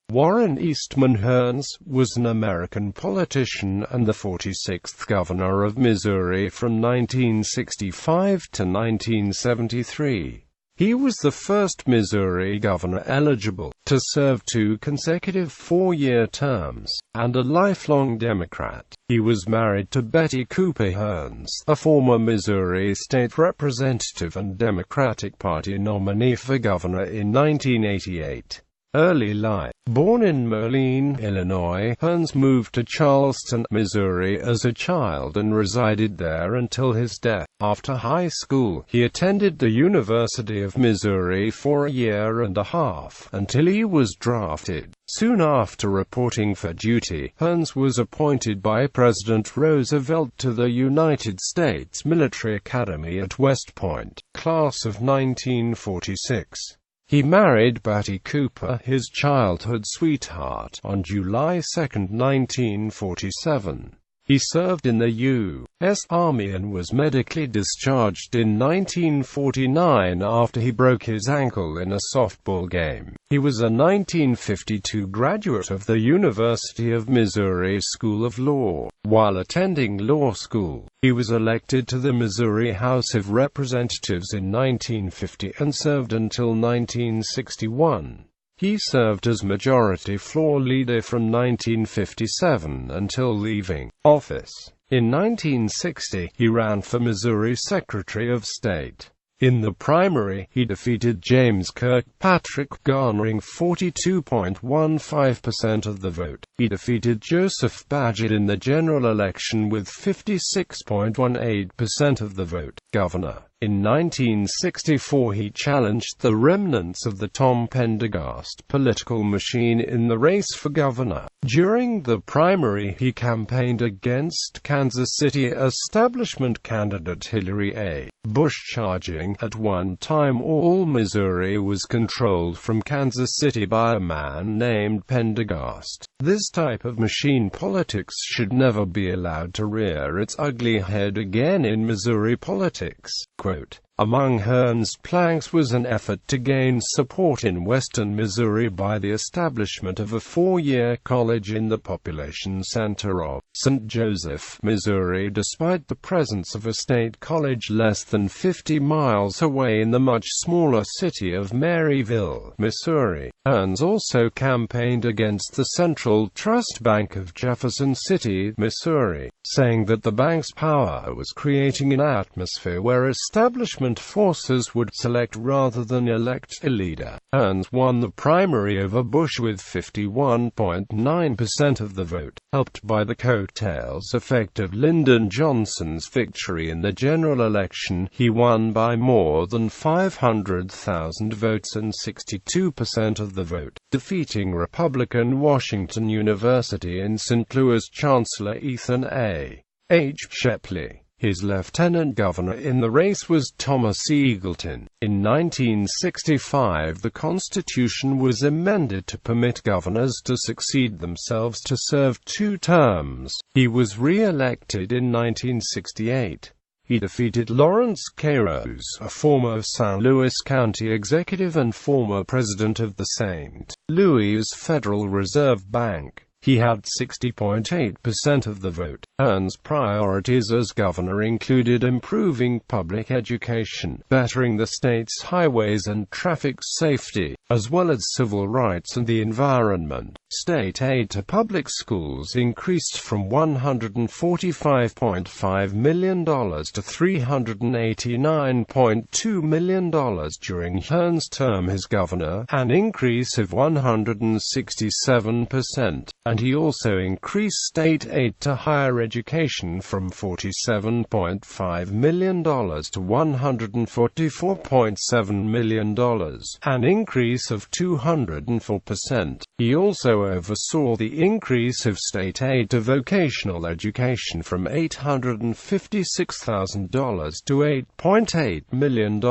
Warren Eastman Hearnes was an American politician and the 46th governor of Missouri from 1965 to 1973. He was the first Missouri governor eligible to serve 2 consecutive 4-year terms, and a lifelong Democrat. He was married to Betty Cooper Hearnes, a former Missouri state representative and Democratic Party nominee for governor in 1988. Early life. Born in Moline, Illinois, Hearnes moved to Charleston, Missouri as a child and resided there until his death. After high school, he attended the University of Missouri for a year and a half, until he was drafted. Soon after reporting for duty, Hearnes was appointed by President Roosevelt to the United States Military Academy at West Point, class of 1946. He married Betty Cooper, his childhood sweetheart, on July 2, 1947. He served in the U.S. Army and was medically discharged in 1949 after he broke his ankle in a softball game. He was a 1952 graduate of the University of Missouri School of Law. While attending law school, he was elected to the Missouri House of Representatives in 1950 and served until 1961. He served as Majority Floor Leader from 1957 until leaving office. In 1960, he ran for Missouri Secretary of State. In the primary, he defeated James Kirkpatrick, garnering 42.15% of the vote. He defeated Joseph Badgett in the general election with 56.18% of the vote. Governor. In 1964 he challenged the remnants of the Tom Pendergast political machine in the race for governor. During the primary he campaigned against Kansas City establishment candidate Hillary A. Bush, charging, "At one time all Missouri was controlled from Kansas City by a man named Pendergast. This type of machine politics should never be allowed to rear its ugly head again in Missouri politics." Quote, among Hearnes' planks was an effort to gain support in western Missouri by the establishment of a 4-year college in the population center of St. Joseph, Missouri, despite the presence of a state college less than 50 miles away in the much smaller city of Maryville, Missouri. Hearnes also campaigned against the Central Trust Bank of Jefferson City, Missouri, saying that the bank's power was creating an atmosphere where establishment forces would select rather than elect a leader. Hearnes won the primary over Bush with 51.9% of the vote, helped by the coattails effect of Lyndon Johnson's victory in the general election. He won by more than 500,000 votes and 62% of the vote, defeating Republican Washington University in St. Louis Chancellor Ethan A. H. Shepley. His lieutenant governor in the race was Thomas Eagleton. In 1965 the Constitution was amended to permit governors to succeed themselves to serve 2 terms. He was re-elected in 1968. He defeated Lawrence K. Rose, a former St. Louis County executive and former president of the St. Louis Federal Reserve Bank. He had 60.8% of the vote. Hearnes' priorities as governor included improving public education, bettering the state's highways and traffic safety, as well as civil rights and the environment. State aid to public schools increased from $145.5 million to $389.2 million during Hearnes' term as governor, an increase of 167%, and he also increased state aid to higher education from $47.5 million to $144.7 million, an increase of 204%. He also oversaw the increase of state aid to vocational education from $856,000 to $8.8 million,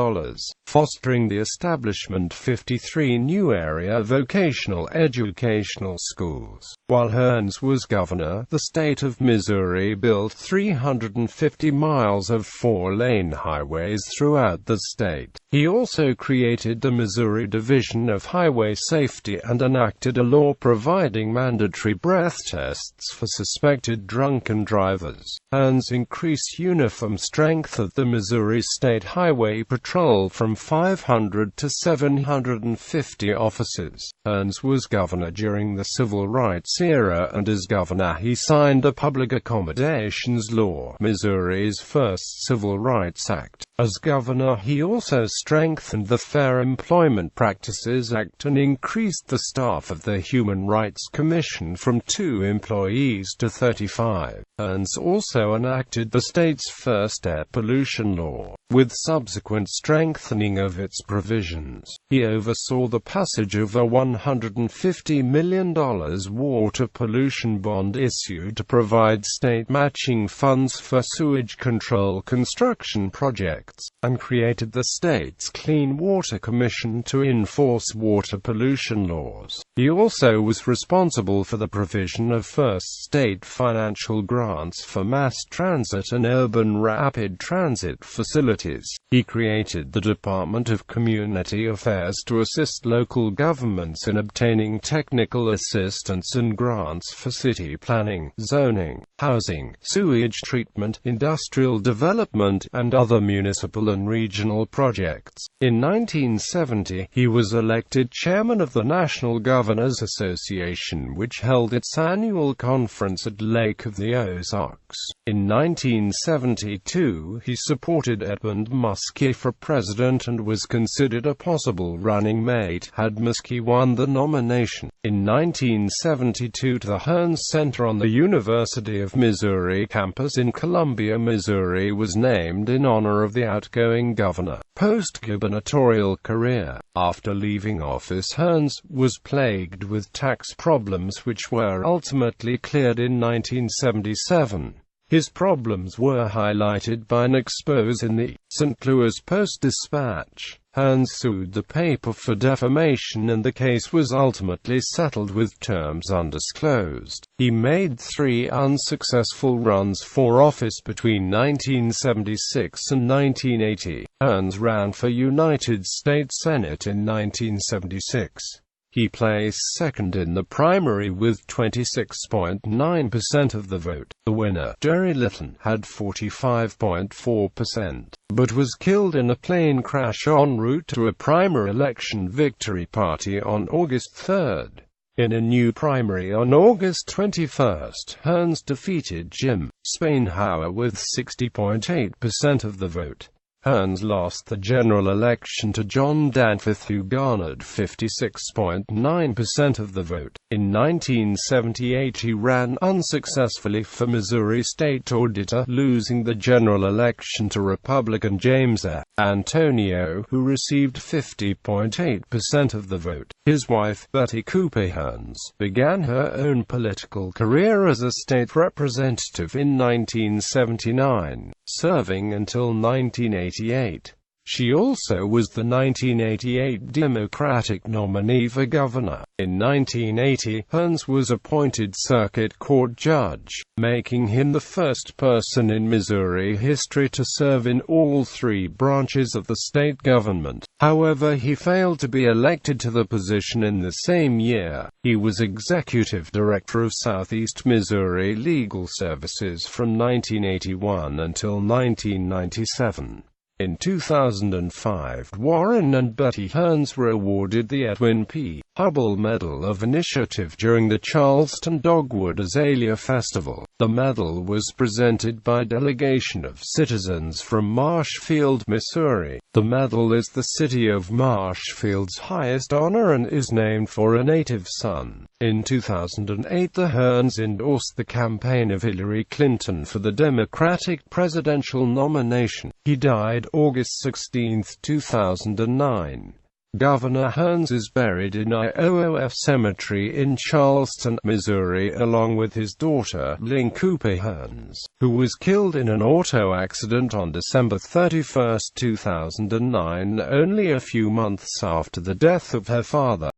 fostering the establishment of 53 new area vocational educational schools. While Hearnes was governor, the state of Missouri built 350 miles of 4-lane highways throughout the state. He also created the Missouri Division of Highway Safety and enacted a law providing mandatory breath tests for suspected drunken drivers. Hearnes increased uniform strength of the Missouri State Highway Patrol from 500 to 750 officers. Hearnes was governor during the Civil Rights era, and as governor he signed the Public Accommodations Law, Missouri's first Civil Rights Act. As governor, he also strengthened the Fair Employment Practices Act and increased the staff of the Human Rights Commission from 2 employees to 35. Hearnes also enacted the state's first air pollution law, with subsequent strengthening of its provisions. He oversaw the passage of a $150 million water pollution bond issued to provide state matching funds for sewage control construction projects, and created the state's Clean Water Commission to enforce water pollution laws. He also was responsible for the provision of first state financial grants for mass transit and urban rapid transit facilities. He created the Department of Community Affairs to assist local governments in obtaining technical assistance and grants for city planning, zoning, housing, sewage treatment, industrial development, and other municipal and regional projects. In 1970, he was elected chairman of the National Governors Association, which held its annual conference at Lake of the Ozarks. In 1972, he supported Edmund Muskie for president and was considered a possible running mate had Muskie won the nomination. In 1972, the Hearnes Center on the University of Missouri campus in Columbia, Missouri was named in honor of the outgoing governor. Post-gubernatorial career. After leaving office, Hearnes was plagued with tax problems which were ultimately cleared in 1977. His problems were highlighted by an expose in the St. Louis Post-Dispatch. Hearnes sued the paper for defamation, and the case was ultimately settled with terms undisclosed. He made 3 unsuccessful runs for office between 1976 and 1980. Hearnes ran for United States Senate in 1976. He placed second in the primary with 26.9% of the vote. The winner, Jerry Litton, had 45.4%, but was killed in a plane crash en route to a primary election victory party on August 3. In a new primary on August 21, Hearnes defeated Jim Spainhour with 60.8% of the vote. Hearnes lost the general election to John Danforth, who garnered 56.9% of the vote. In 1978 he ran unsuccessfully for Missouri State Auditor, losing the general election to Republican James A. Antonio, who received 50.8% of the vote. His wife, Betty Cooper Hearnes, began her own political career as a state representative in 1979, serving until 1988. She also was the 1988 Democratic nominee for governor. In 1980, Hearnes was appointed circuit court judge, making him the first person in Missouri history to serve in all 3 branches of the state government. However, he failed to be elected to the position in the same year. He was executive director of Southeast Missouri Legal Services from 1981 until 1997. In 2005, Warren and Betty Hearnes were awarded the Edwin P. Hubble Medal of Initiative during the Charleston Dogwood Azalea Festival. The medal was presented by a delegation of citizens from Marshfield, Missouri. The medal is the city of Marshfield's highest honor and is named for a native son. In 2008, the Hearnes endorsed the campaign of Hillary Clinton for the Democratic presidential nomination. He died August 16, 2009. Governor Hearnes is buried in IOOF Cemetery in Charleston, Missouri, along with his daughter, Lynn Cooper Hearnes, who was killed in an auto accident on December 31, 2009, only a few months after the death of her father.